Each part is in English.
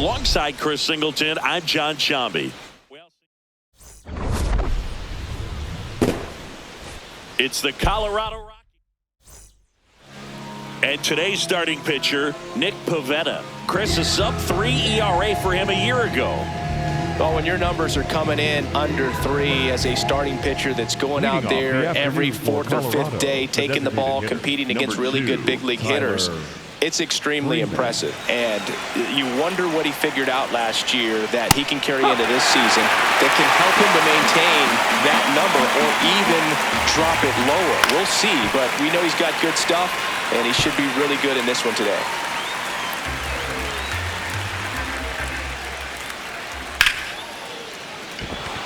Alongside Chris Singleton, I'm John Shambi. It's the Colorado Rockies. And today's starting pitcher, Nick Pivetta. Chris, a sub-3 ERA for him a year ago. Well, when your numbers are coming in under 3 as a starting pitcher that's going out there every 4th or 5th day, taking the ball, competing against really good big league hitters, it's extremely impressive. And you wonder what he figured out last year that he can carry into this season that can help him to maintain that number or even drop it lower. We'll see, but we know he's got good stuff, and he should be really good in this one today.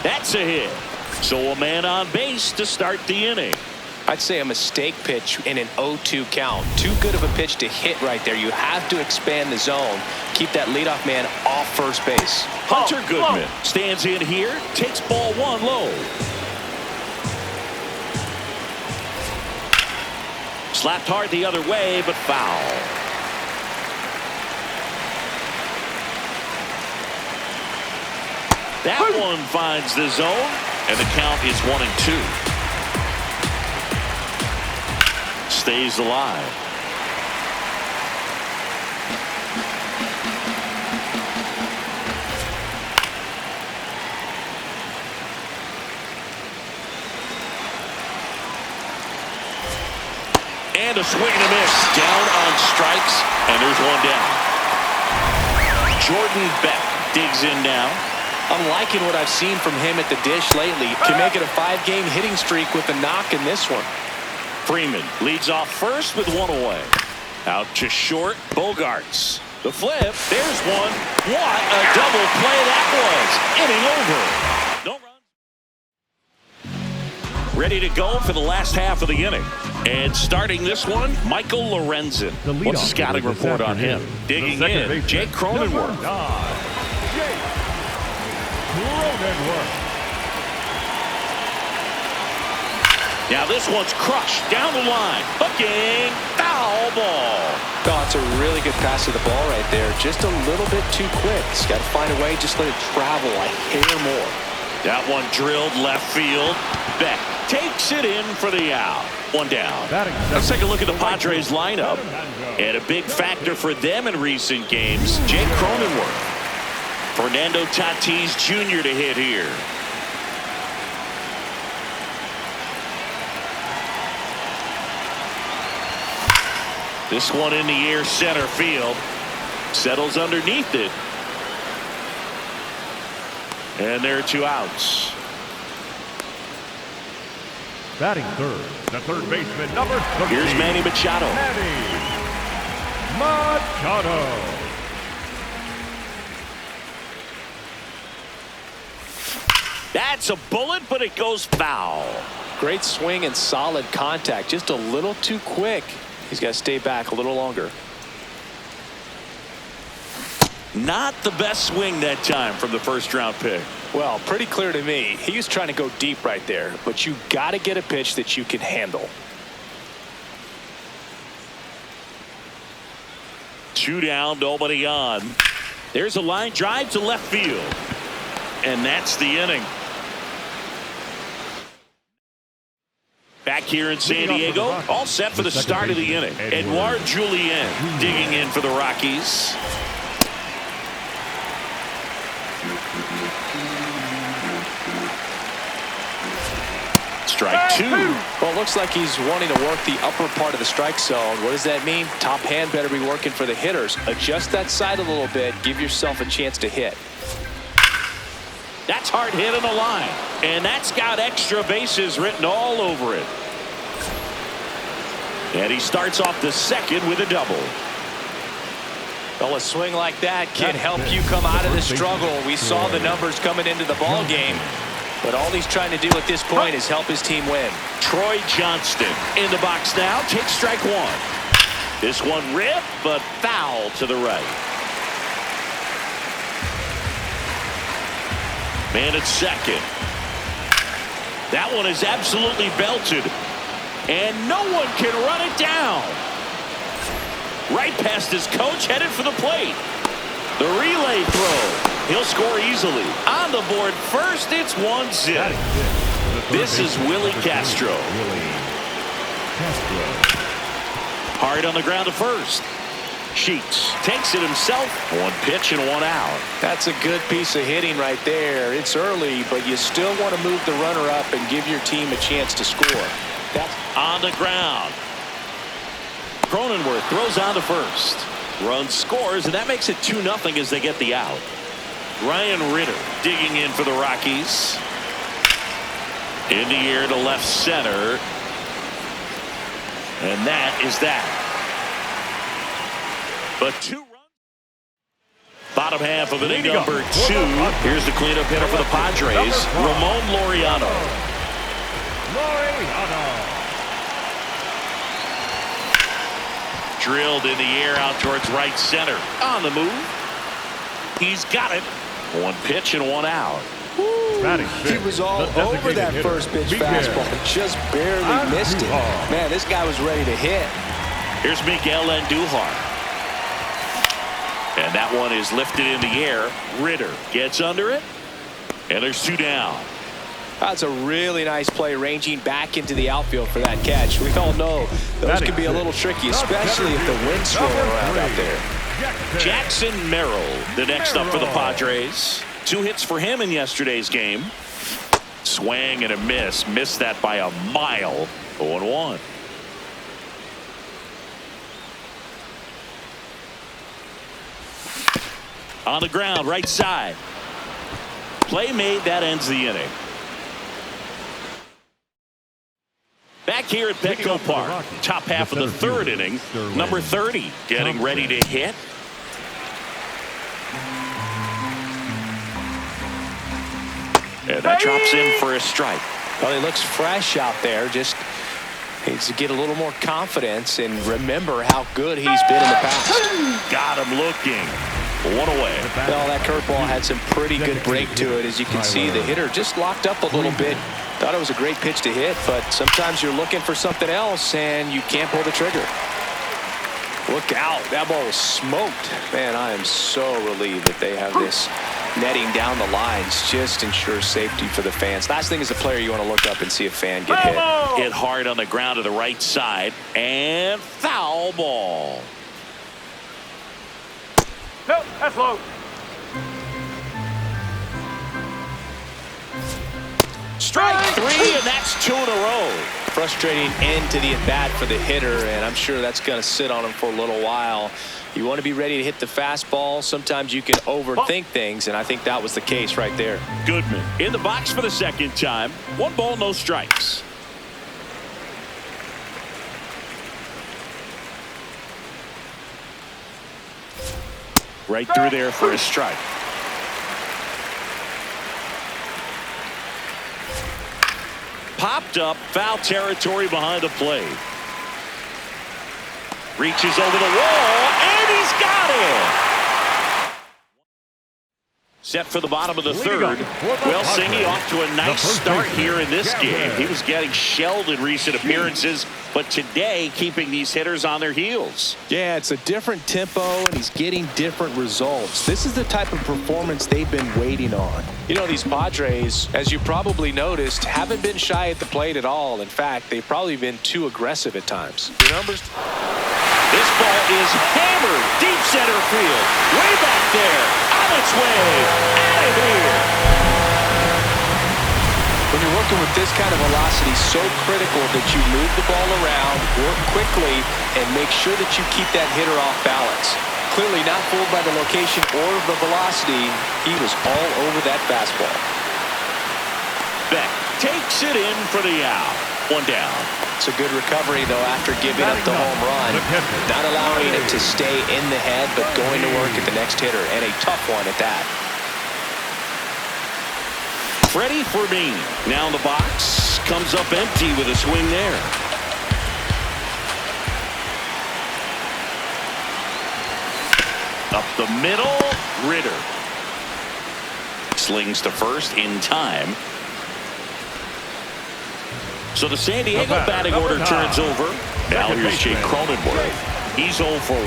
That's a hit. So a man on base to start the inning. I'd say a mistake pitch in an 0-2 count. Too good of a pitch to hit right there. You have to expand the zone. Keep that leadoff man off first base. Hunter Goodman stands in here, takes ball 1 low. Slapped hard the other way, but foul. That one finds the zone, and the count is 1-2. Stays alive. And a swing and a miss. Down on strikes, and there's one down. Jordan Beck digs in now. I'm liking what I've seen from him at the dish lately. Can make it a 5-game hitting streak with a knock in this one. Freeman leads off first with 1 away. Out to short, Bogarts. The flip, there's one. What a double play that was. Inning over. No runs. Ready to go for the last half of the inning. And starting this one, Michael Lorenzen. What's the scouting report on him? Digging in, Jake Cronenworth. Now this one's crushed down the line. Hooking, foul ball. Oh, it's a really good pass to the ball right there. Just a little bit too quick. He's got to find a way. Just let it travel a hair more. That one drilled left field. Beck takes it in for the out. One down. Let's take a look at the Padres lineup. And a big factor for them in recent games, Jake Cronenworth. Fernando Tatis Jr. to hit here. This one in the air, center field. Settles underneath it. And there are 2 outs. Batting third, the third baseman, number 30. Here's Manny Machado. Manny Machado. That's a bullet, but it goes foul. Great swing and solid contact. Just a little too quick. He's got to stay back a little longer. Not the best swing that time from the first-round pick. Well, pretty clear to me. He was trying to go deep right there, but you got to get a pitch that you can handle. 2 down, nobody on. There's a line drive to left field. And that's the inning. Back here in San Diego, all set for the start of the inning. Edouard Julien digging in for the Rockies. Strike 2. Well, it looks like he's wanting to work the upper part of the strike zone. What does that mean? Top hand better be working for the hitters. Adjust that side a little bit. Give yourself a chance to hit. That's hard hit on the line. And that's got extra bases written all over it. And he starts off the second with a double. Well, a swing like that can help you come out of the struggle. We saw the numbers coming into the ball game. But all he's trying to do at this point is help his team win. Troy Johnston in the box now. Takes strike 1. This one ripped, but foul to the right. Man at second. That one is absolutely belted. And no one can run it down. Right past his coach, headed for the plate. The relay throw. He'll score easily. On the board first, it's 1-0. This is Willie Castro. Hard on the ground to first. Sheets takes it himself. One pitch and one out. That's a good piece of hitting right there. It's early, but you still want to move the runner up and give your team a chance to score. That's on the ground. Cronenworth throws on to first. Run scores, and that makes it 2-0 as they get the out. Ryan Ritter digging in for the Rockies. In the air to left center. And that is that. But 2 runs. Bottom half of inning number 2. Here's the cleanup hitter for the Padres, Ramon Laureano. Drilled in the air out towards right center. On the move. He's got it. One pitch and one out. He was all over that first pitch fastball. Just barely missed it. Man, this guy was ready to hit. Here's Miguel Andujar. And that one is lifted in the air. Ritter gets under it. And there's 2 down. That's a really nice play, ranging back into the outfield for that catch. We all know those can be a little tricky, especially if the wind's swirling around out there. Jackson Merrill, the next up for the Padres. 2 hits for him in yesterday's game. Swing and a miss. Missed that by a mile. 0-1. On the ground, right side. Play made, that ends the inning. Back here at Petco Park, top half of the 3rd inning, number 30 getting ready to hit. And that drops in for a strike. Well, he looks fresh out there. Just needs to get a little more confidence and remember how good he's been in the past. Got him looking. One away. Well, that curveball had some pretty good break to it. As you can see, the hitter just locked up a little bit. Thought it was a great pitch to hit, but sometimes you're looking for something else and you can't pull the trigger. Look out. That ball was smoked. Man, I am so relieved that they have this netting down the lines. Just ensures safety for the fans. Last thing as a player, you want to look up and see a fan get hit. Hit hard on the ground to the right side. And foul ball. No, that's low. Strike 3, and that's 2 in a row. Frustrating end to the at-bat for the hitter, and I'm sure that's going to sit on him for a little while. You want to be ready to hit the fastball. Sometimes you can overthink things, and I think that was the case right there. Goodman in the box for the 2nd time. 1 ball, no strikes. Right through there for a strike. Popped up, foul territory behind the plate. Reaches over the wall, and he's got it. Set for the bottom of the 3rd. Well, Singy off to a nice start here in this game. He was getting shelled in recent appearances, but today keeping these hitters on their heels. Yeah, it's a different tempo, and he's getting different results. This is the type of performance they've been waiting on. You know, these Padres, as you probably noticed, haven't been shy at the plate at all. In fact, they've probably been too aggressive at times. Your numbers. This ball is hammered deep center field. Way back there. On its way. Out of here. When you're working with this kind of velocity, so critical that you move the ball around, work quickly, and make sure that you keep that hitter off balance. Clearly not fooled by the location or the velocity. He was all over that fastball. Beck takes it in for the out. 1 down. It's a good recovery, though, after giving up the home run. Not allowing it to stay in the head, but going to work at the next hitter, and a tough one at that. Freddie Fermin now in the box. Comes up empty with a swing there. Up the middle, Ritter. Slings to first in time. So the San Diego batting order turns over. Now here's Jake Cronenworth. He's 0 for 1.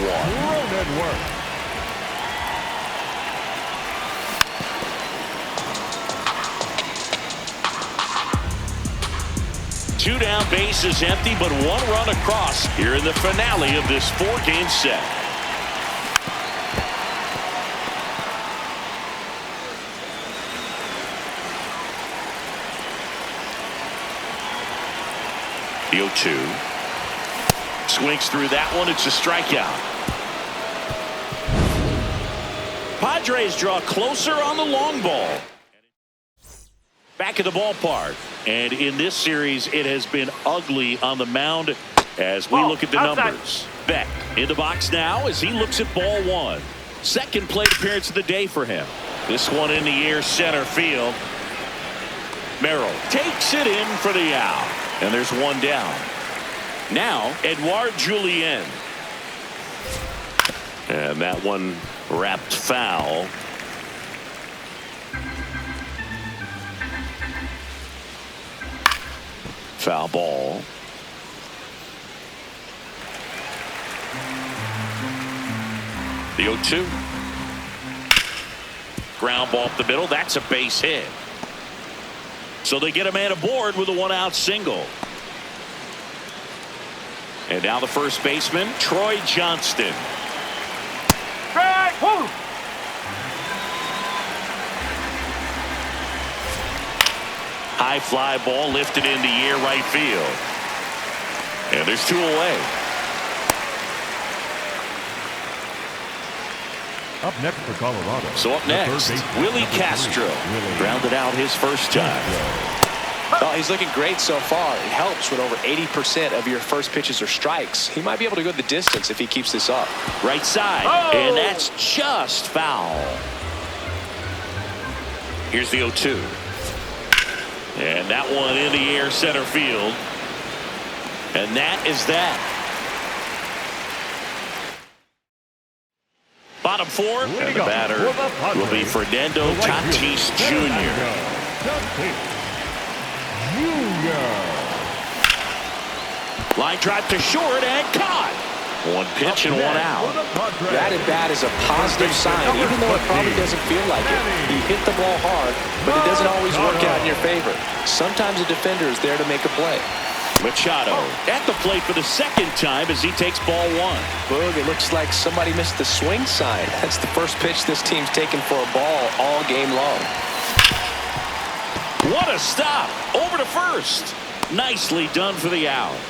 2 down, bases empty, but 1 run across here in the finale of this 4-game set. The 0-2. Swings through that one. It's a strikeout. Padres draw closer on the long ball. Back at the ballpark. And in this series, it has been ugly on the mound as we look at the numbers. Beck in the box now as he looks at ball 1. Second plate appearance of the day for him. This one in the air, center field. Merrill takes it in for the out. And there's 1 down. Now, Edouard Julien. And that one wrapped foul. Foul ball. The 0-2. Ground ball up the middle. That's a base hit. So they get a man aboard with a 1-out single. And now the first baseman, Troy Johnston. High fly ball lifted in the air, right field. And there's 2 away. Up next for Colorado. So up next, Willie Castro. Grounded out his first time. Oh, he's looking great so far. It helps when over 80% of your first pitches are strikes. He might be able to go the distance if he keeps this up. Right side. And that's just foul. Here's the 0-2. And that one in the air, center field. And that is that. Bottom 4. And the batter will be Fernando Tatis Jr. Line drive to short and caught. 1 pitch and 1 out. That at bat is a positive sign, even though it probably doesn't feel like it. He hit the ball hard, but it doesn't always work out in your favor. Sometimes a defender is there to make a play. Machado at the plate for the 2nd time as he takes ball 1. Boog, it looks like somebody missed the swing sign. That's the first pitch this team's taken for a ball all game long. What a stop. Over to first. Nicely done for the out.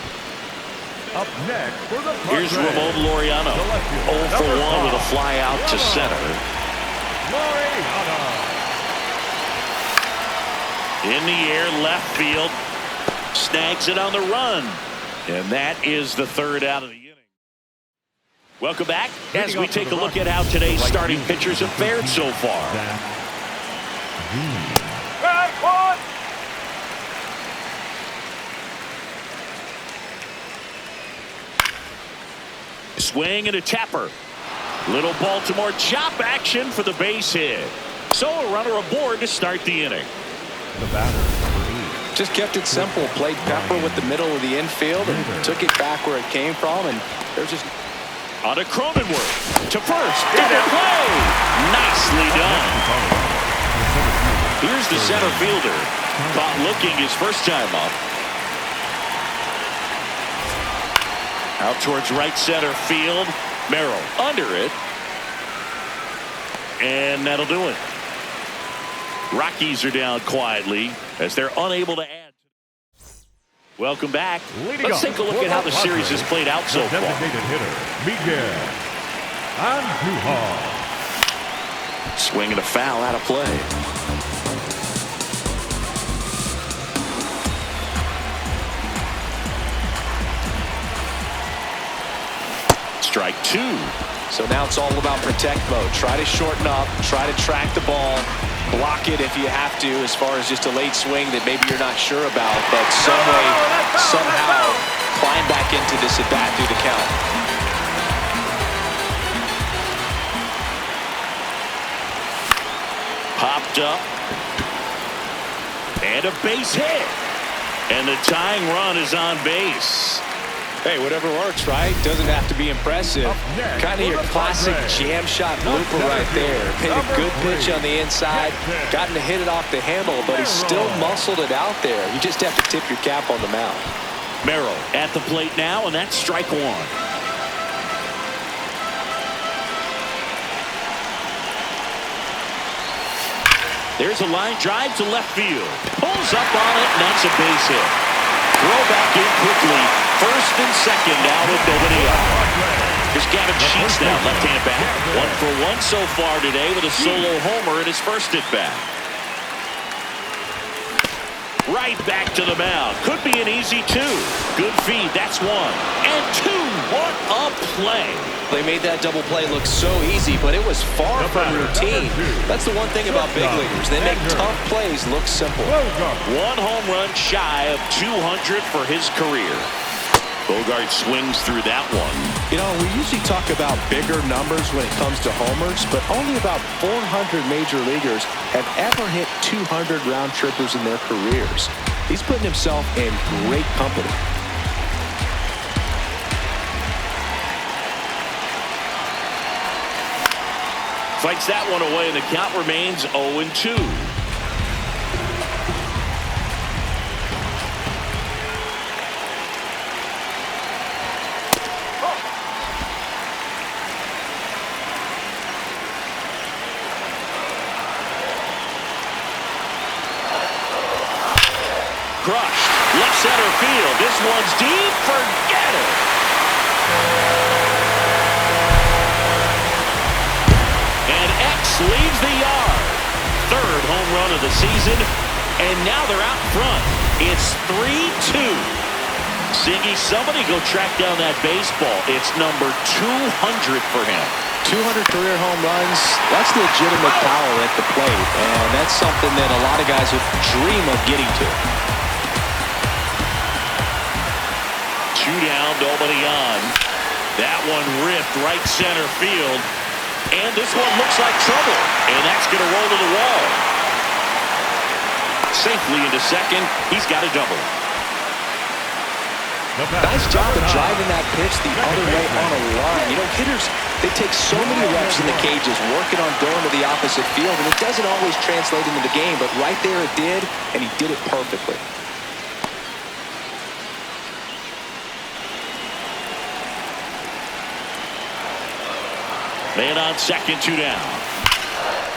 Up next for the Padres. Here's Ramon Laureano. 0 for 1 with a fly out to center. Laureano. In the air, left field. Snags it on the run. And that is the 3rd out of the inning. Welcome back as we take a look at how today's starting pitchers have fared so far. Swing and a tapper. Little Baltimore chop action for the base hit. So a runner aboard to start the inning. The batter, just kept it simple. Played pepper with the middle of the infield and took it back where it came from. And there's just on a Cronenworth to first. Double play. Nicely done. Here's the center fielder. Caught looking his first time up. Out towards right center field. Merrill under it. And that'll do it. Rockies are down quietly as they're unable to add. Welcome back. Let's take a look at how the series has played out so far. Designated hitter, Miguel Andujar. Swing and a foul out of play. Strike 2. So now it's all about protect mode. Try to shorten up, try to track the ball, block it if you have to, as far as just a late swing that maybe you're not sure about, but some way, somehow climb back into this at bat through the count. Popped up. And a base hit. And the tying run is on base. Hey, whatever works, right? Doesn't have to be impressive. Kind of your classic jam shot blooper right there. Made a good pitch on the inside. Gotten to hit it off the handle, but he still muscled it out there. You just have to tip your cap on the mound. Merrill at the plate now, and that's strike one. There's a line drive to left field. Pulls up on it, and that's a base hit. Throw back in quickly. First and second now with nobody out. Here's Gavin Sheets now, left-hand bat. 1 for 1 so far today with a solo homer in his first at-bat. Right back to the mound. Could be an easy 2. Good feed. That's 1. And 2. What a play. They made that double play look so easy, but it was far from routine. That's the one thing about big leaguers. They make tough plays look simple. 1 home run shy of 200 for his career. Bogart swings through that one. You know, we usually talk about bigger numbers when it comes to homers, but only about 400 major leaguers have ever hit 200 round trippers in their careers. He's putting himself in great company. Fights that one away, and the count remains 0-2. Crushed. Left center field. This one's deep. Forget it. And X leaves the yard. 3rd home run of the season. And now they're out front. It's 3-2. Siggy, somebody go track down that baseball. It's number 200 for him. 200 career home runs, that's legitimate power at the plate. And that's something that a lot of guys would dream of getting to. 2 down, nobody on. That one ripped right center field. And this one looks like trouble. And that's going to roll to the wall. Safely into second. He's got a double. Nice job of driving that pitch the other way on a line. You know, hitters, they take so many reps in the cages working on going to the opposite field, and it doesn't always translate into the game, but right there it did, and he did it perfectly. Man on second, 2 down.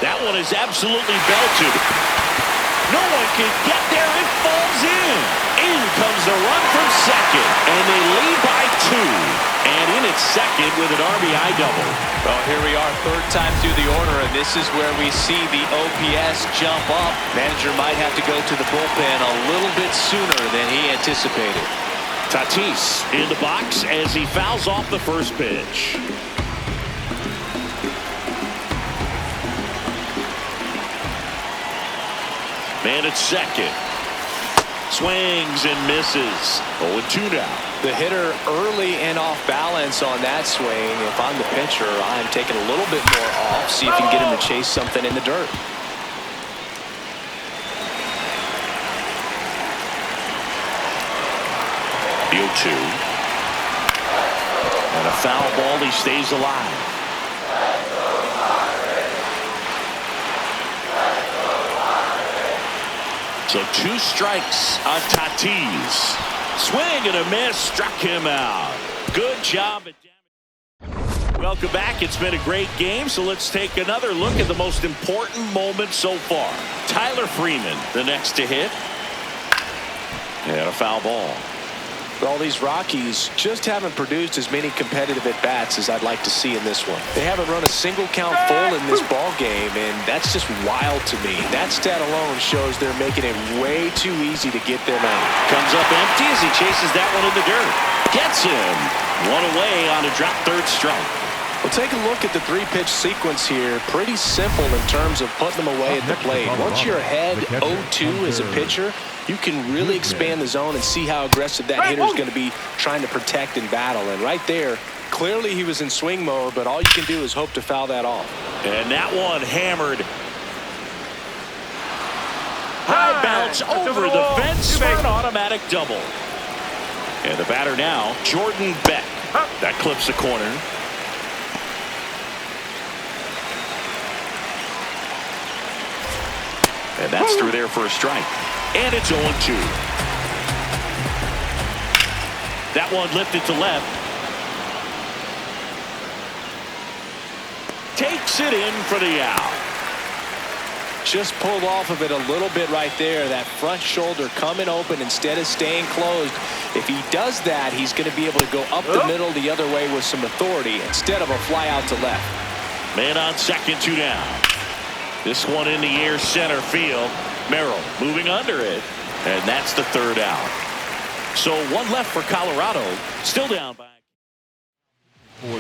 That one is absolutely belted. No one can get there. It falls in. In comes the run from second. And they lead by 2. And in at second with an RBI double. Well, here we are, 3rd time through the order, and this is where we see the OPS jump up. Manager might have to go to the bullpen a little bit sooner than he anticipated. Tatis in the box as he fouls off the first pitch. Man at second. Swings and misses. 0-2 now. The hitter early and off balance on that swing. If I'm the pitcher, I'm taking a little bit more off. See if you can get him to chase something in the dirt. The 0-2. And a foul ball. He stays alive. So 2 strikes on Tatis. Swing and a miss. Struck him out. Good job. Welcome back. It's been a great game, so let's take another look at the most important moment so far. Tyler Freeman, the next to hit. And a foul ball. All these Rockies just haven't produced as many competitive at-bats as I'd like to see in this one. They haven't run a single count full in this ball game, and that's just wild to me. That stat alone shows they're making it way too easy to get them out. Comes up empty as he chases that one in the dirt. Gets him. 1 away on a drop 3rd strike. Well, take a look at the 3-pitch sequence here. Pretty simple in terms of putting them away at the plate. Once you're ahead 0-2 as a pitcher, you can really expand the zone and see how aggressive that hitter is going to be trying to protect and battle. And right there, clearly he was in swing mode, but all you can do is hope to foul that off. And that one hammered. High bounce over the fence for an automatic double. And the batter now, Jordan Beck. That clips the corner. And that's through there for a strike. And it's 0-2. That one lifted to left. Takes it in for the out. Just pulled off of it a little bit right there. That front shoulder coming open instead of staying closed. If he does that, he's going to be able to go up the middle the other way with some authority instead of a fly out to left. Man on second, 2 down. This one in the air, center field. Merrill moving under it. And that's the 3rd out. So 1 left for Colorado. Still down by.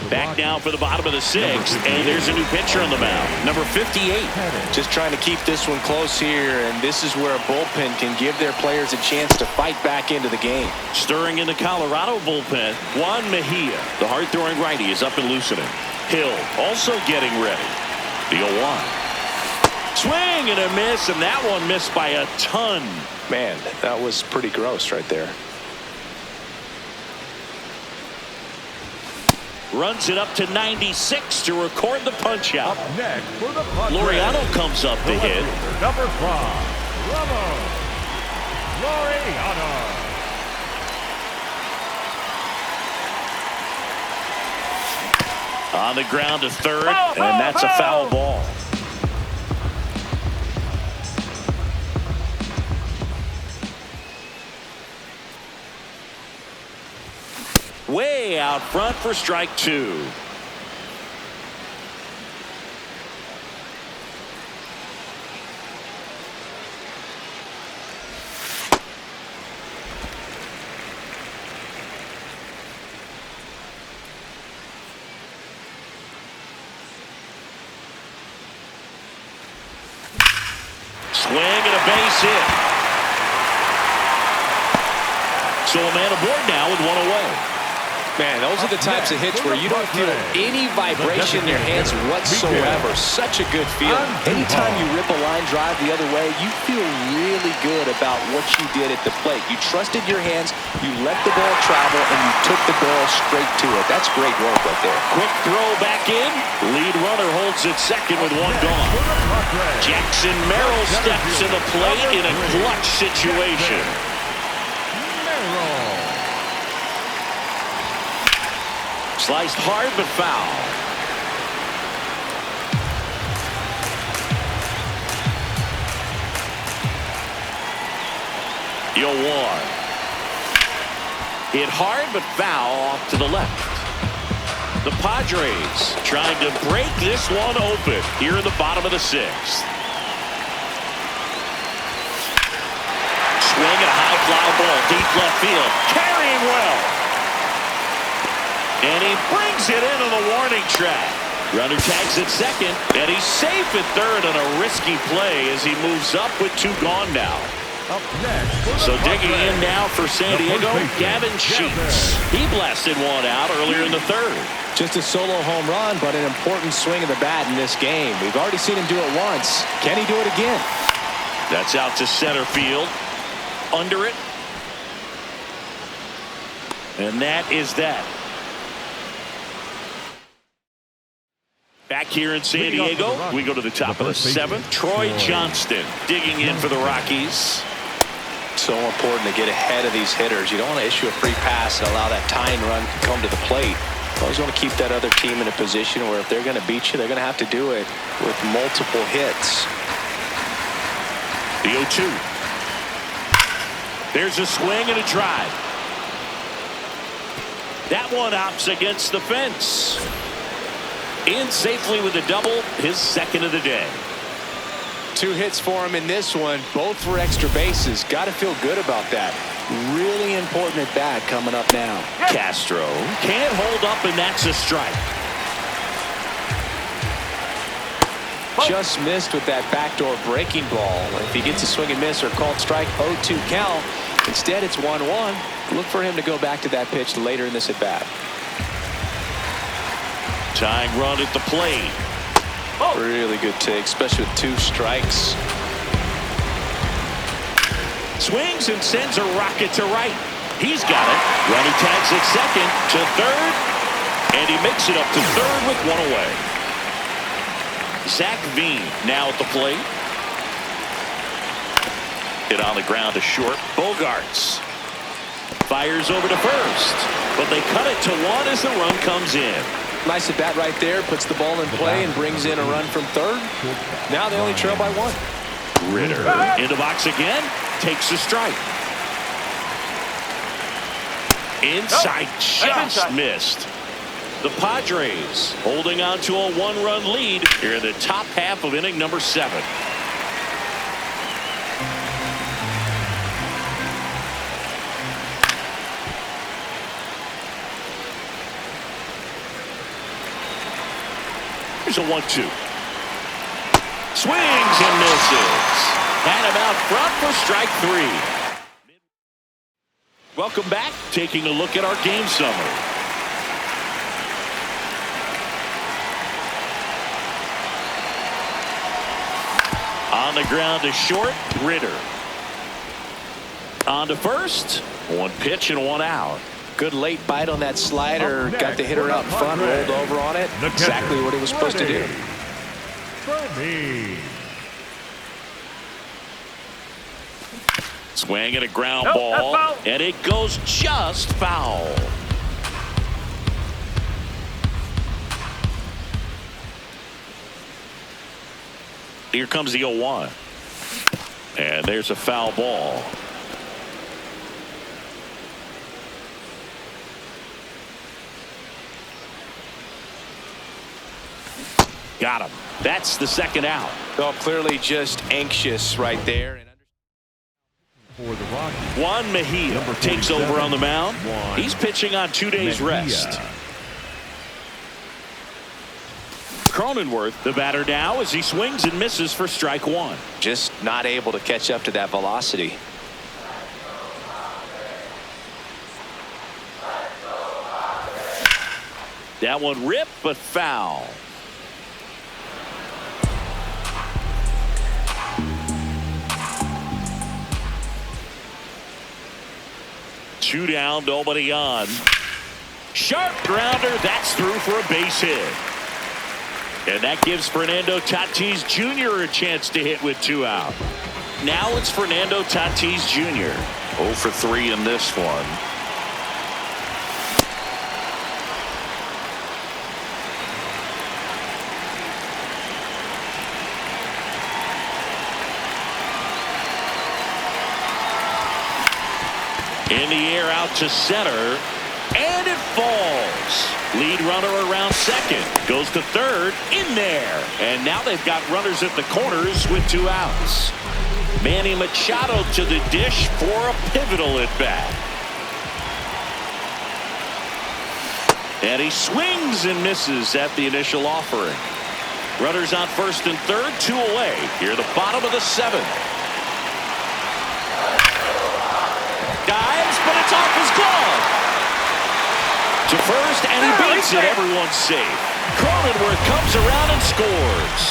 Back now for the bottom of the 6th, and there's a new pitcher on the mound, number 58. Just trying to keep this one close here, and this is where a bullpen can give their players a chance to fight back into the game. Stirring in the Colorado bullpen, Juan Mejia, the hard-throwing righty, is up and loosening. Hill also getting ready. The 0-1. Swing and a miss, and that one missed by a ton. Man, that was pretty gross right there. Runs it up to 96 to record the punch out. Up next for the Padres, Laureano comes up to hit. Number 5, Laureano. On the ground to third, and that's a foul ball. Way out front for strike 2. Swing and a base hit. So a man aboard now with 1 away. Man, those are the types of hits where you don't feel any vibration in your hands whatsoever. Such a good feeling. Anytime you rip a line drive the other way, you feel really good about what you did at the plate. You trusted your hands, you let the ball travel, and you took the ball straight to it. That's great work right there. Quick throw back in. Lead runner holds it second with 1 gone. Jackson Merrill steps to the plate in a clutch situation. Sliced hard but foul. Yoan. Hit hard but foul off to the left. The Padres trying to break this one open here in the bottom of the 6th. Swing and a high fly ball deep left field. Carrying well. And he brings it into the warning track. Runner tags at second, and he's safe at third on a risky play as he moves up with 2 gone now. Up next, so digging in now for San Diego, Gavin Sheets. He blasted one out earlier in the 3rd. Just a solo home run, but an important swing of the bat in this game. We've already seen him do it once. Can he do it again? That's out to center field. Under it. And that is that. Back here in San Diego, we go to the top of the 7th. Troy Johnston digging in for the Rockies. So important to get ahead of these hitters. You don't want to issue a free pass and allow that tying run to come to the plate. You always want to keep that other team in a position where if they're going to beat you, they're going to have to do it with multiple hits. The 0-2. There's a swing and a drive. That one opts against the fence. In safely with a double, his 2nd of the day. 2 hits for him in this one, both for extra bases. Got to feel good about that. Really important at bat coming up now. Castro can't hold up, and that's a strike. Just missed with that backdoor breaking ball. If he gets a swing and miss or called strike, 0-2 count. Instead, it's 1-1. Look for him to go back to that pitch later in this at bat. Tying run at the plate. Really good take, especially with 2 strikes. Swings and sends a rocket to right. He's got it. Running tags at second to third. And he makes it up to third with one away. Zach Veen now at the plate. Hit on the ground to short. Bogarts fires over to first. But they cut it to one as the run comes in. Nice at bat right there. Puts the ball in play and brings in a run from third. Now they only trail by one. Ritter into box again. Takes a strike. Inside, just missed. The Padres holding on to a one-run lead here in the top half of inning number 7. Here's a 1-2. Swings and misses. Had him out front for strike 3. Welcome back. Taking a look at our game summary. On the ground to short, Ritter. On to first. One pitch and one out. Good late bite on that slider. Got the hitter out front, rolled over on it. Exactly what he was supposed to do. Swing and a ground ball, and it goes just foul. Here comes the 0-1. And there's a foul ball. Got him. That's the second out. Well, clearly just anxious right there. For the Rockies, Juan Mejia takes over on the mound. He's pitching on 2 days rest. Cronenworth, the batter now, as he swings and misses for strike 1. Just not able to catch up to that velocity. That one ripped, but foul. Two down, nobody on. Sharp grounder, that's through for a base hit. And that gives Fernando Tatis Jr. a chance to hit with 2 out. Now it's Fernando Tatis Jr. 0 for 3 in this one. In the air out to center. And it falls. Lead runner around second. Goes to third. In there. And now they've got runners at the corners with 2 outs. Manny Machado to the dish for a pivotal at bat. And he swings and misses at the initial offering. Runners on first and third. 2 away. Here the bottom of the 7th. Dives, but it's off his glove. To first, and he beats it. Everyone's safe. Cronenworth comes around and scores.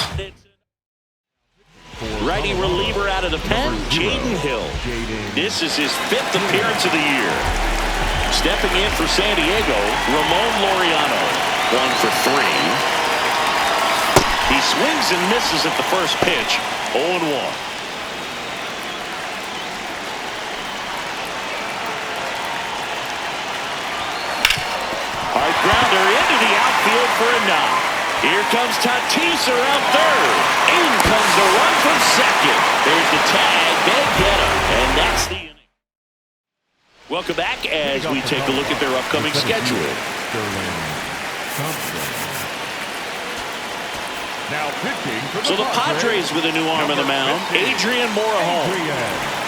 Righty reliever out of the pen, Jaden Hill. This is his 5th appearance of the year. Stepping in for San Diego, Ramon Laureano. 1 for 3. He swings and misses at the first pitch. 0-1. Hard grounder into the outfield for a knock. Here comes Tatis around third. In comes the run from second. There's the tag. They get him. And that's the inning. Welcome back as we take a look at their upcoming schedule. now pitching for So the Padres with a new arm on the mound, Adrian Morejon.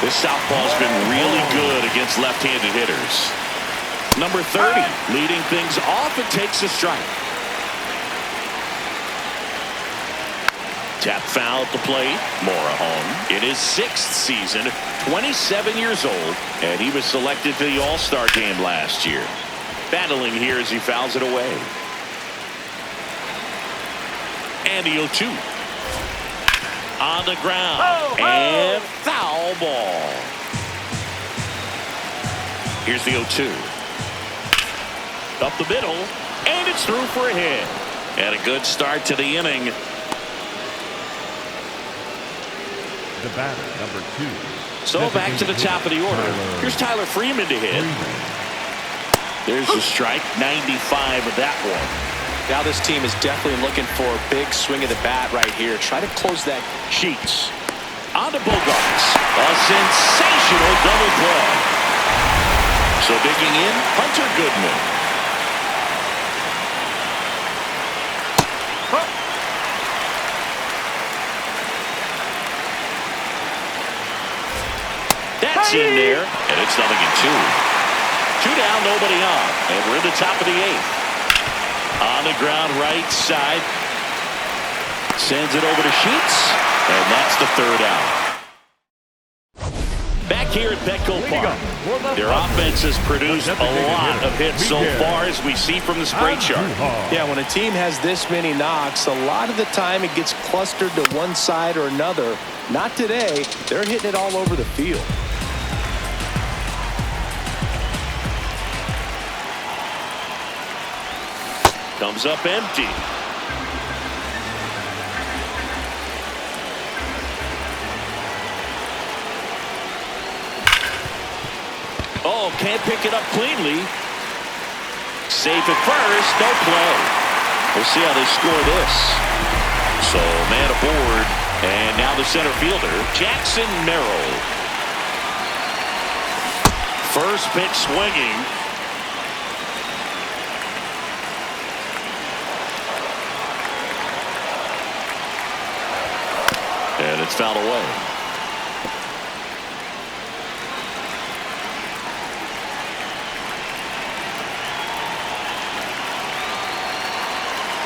This southpaw's been really good against left-handed hitters. Number 30, leading things off and takes a strike. Tap foul at the plate. Morejon in his 6th season, 27 years old, and he was selected to the All-Star game last year. Battling here as he fouls it away. And the 0-2. On the ground. And foul ball. Here's the 0-2. Up the middle, and it's through for a hit. And a good start to the inning. The batter, number 2. So back to the top of the order. Here's Tyler Freeman to hit. There's the strike, 95 of that one. Now this team is definitely looking for a big swing of the bat right here. Try to close that. Sheets. On to Bogarts. A sensational double play. So digging in, Hunter Goodman. That's in there, and it's 0-2. 2 down, nobody on, and we're in the top of the 8th. On the ground, right side. Sends it over to Sheets, and that's the 3rd out. Back here at Petco Park, their offense has produced a lot of hits so far, as we see from the spray chart. Yeah, when a team has this many knocks, a lot of the time it gets clustered to one side or another. Not today. They're hitting it all over the field. Comes up empty. Oh, can't pick it up cleanly. Safe at first, no play. We'll see how they score this. So man aboard, and now the center fielder, Jackson Merrill. First pitch swinging. And it's fouled away.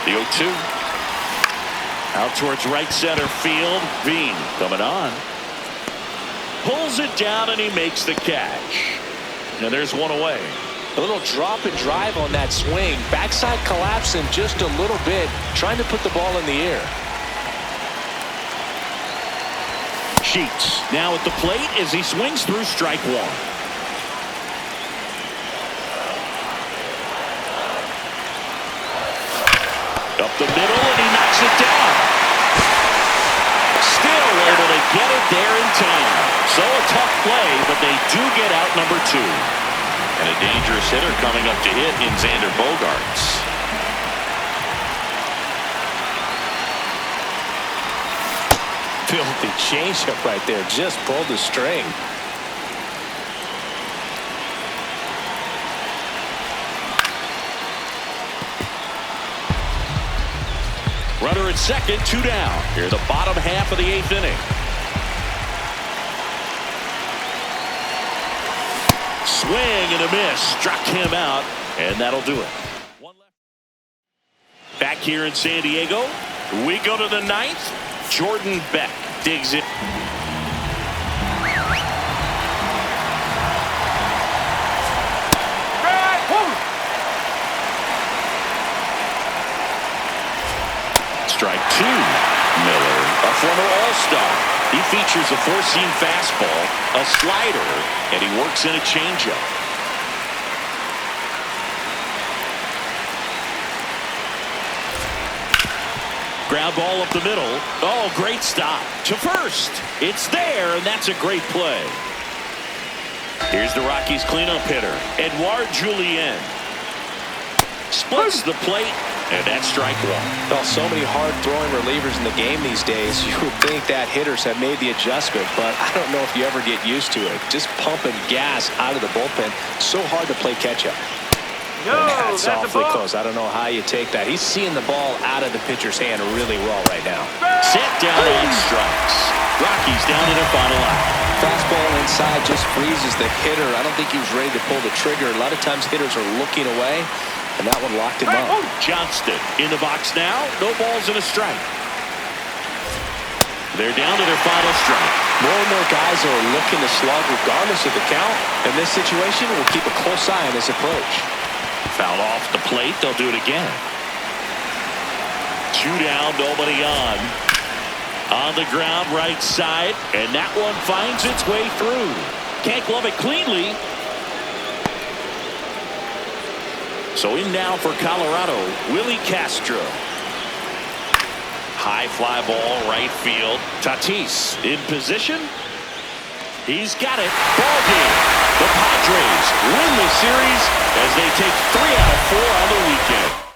The 0-2. Out towards right center field. Bean coming on. Pulls it down and he makes the catch. And there's one away. A little drop and drive on that swing. Backside collapsing just a little bit. Trying to put the ball in the air. Sheets now at the plate as he swings through strike 1. Up the middle, and he knocks it down. Still able to get it there in time. So a tough play, but they do get out number 2. And a dangerous hitter coming up to hit in Xander Bogarts. Filthy changeup right there. Just pulled the string. Runner at second, 2 down. Here the bottom half of the 8th inning. Swing and a miss. Struck him out, and that'll do it. One left. Back here in San Diego, we go to the 9th. Jordan Beck digs it. Strike 2. Miller, a former All-Star. He features a 4-seam fastball, a slider, and he works in a changeup. Ground ball up the middle. Oh, great stop to first. It's there, and that's a great play. Here's the Rockies cleanup hitter, Edouard Julien. Splits the plate, and that's strike 1. Well, so many hard-throwing relievers in the game these days. You would think that hitters have made the adjustment, but I don't know if you ever get used to it. Just pumping gas out of the bullpen. So hard to play catch-up. No, that's awfully close. I don't know how you take that. He's seeing the ball out of the pitcher's hand really well right now. Set down on strikes. Rockies down to their final out. Fastball inside just freezes the hitter. I don't think he was ready to pull the trigger. A lot of times hitters are looking away, and that one locked him up. Johnston in the box now. No balls and a strike. They're down to their final strike. More and more guys are looking to slug regardless of the count. In this situation, we'll keep a close eye on his approach. Foul off the plate. They'll do it again. 2 down, nobody on. On the ground, right side, and that one finds its way through. Can't glove it cleanly. So in now for Colorado, Willie Castro. High fly ball, right field. Tatis in position. He's got it. Ball game. The Padres win the series as they take 3 out of 4 on the weekend.